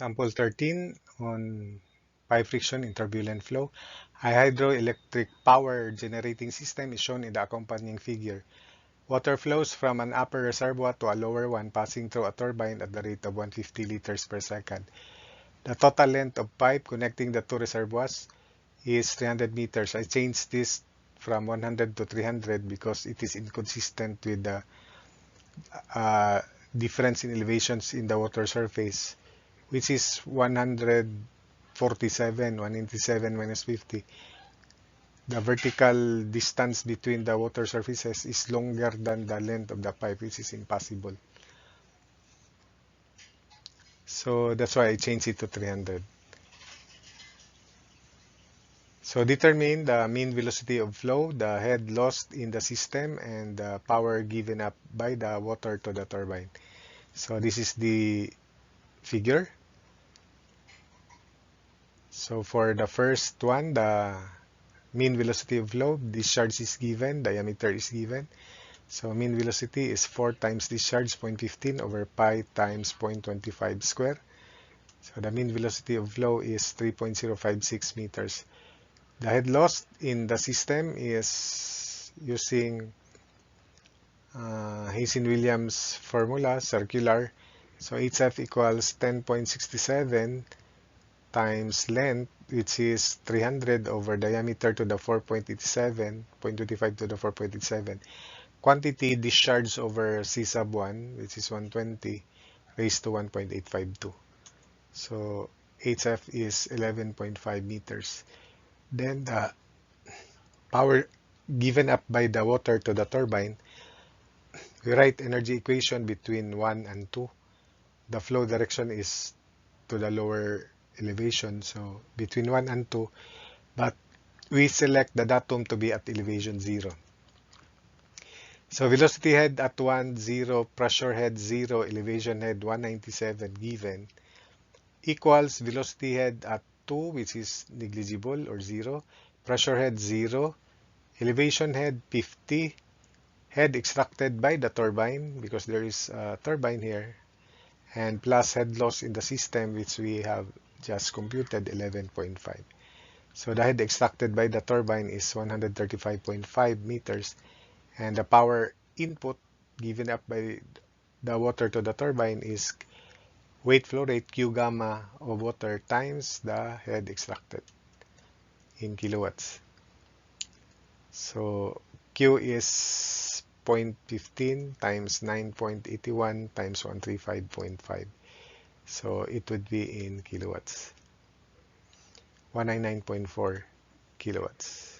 Sample 13 on pipe friction in turbulent flow. A hydroelectric power generating system is shown in the accompanying figure. Water flows from an upper reservoir to a lower one, passing through a turbine at the rate of 150 liters per second. The total length of pipe connecting the two reservoirs is 300 meters. I changed this from 100 to 300 because it is inconsistent with the difference in elevations in the water surface, which is 147, 197 minus 50. The vertical distance between the water surfaces is longer than the length of the pipe, which is impossible. So that's why I changed it to 300. So determine the mean velocity of flow, the head lost in the system, and the power given up by the water to the turbine. So this is the figure. So for the first one, the mean velocity of flow, discharge is given, diameter is given. So mean velocity is 4 times discharge, 0.15 over pi times 0.25 square. So the mean velocity of flow is 3.056 meters. The head loss in the system is using Hazen-Williams formula, circular. So HF equals 10.67 times length, which is 300 over diameter to the 4.87, 0.25 to the 4.87. Quantity discharged over C sub 1, which is 120, raised to 1.852. So HF is 11.5 meters. Then the power given up by the water to the turbine, we write energy equation between 1 and 2. The flow direction is to the lower elevation, so between 1 and 2, but we select the datum to be at elevation 0. So velocity head at 1, 0, pressure head 0, elevation head 197 given, equals velocity head at 2, which is negligible or 0, pressure head 0, elevation head 50, head extracted by the turbine because there is a turbine here, and plus head loss in the system, which we have just computed, 11.5. So the head extracted by the turbine is 135.5 meters, and the power input given up by the water to the turbine is weight flow rate Q gamma of water times the head extracted in kilowatts. So Q is 0.15 times 9.81 times 135.5. So it would be in kilowatts. 199.4 kilowatts.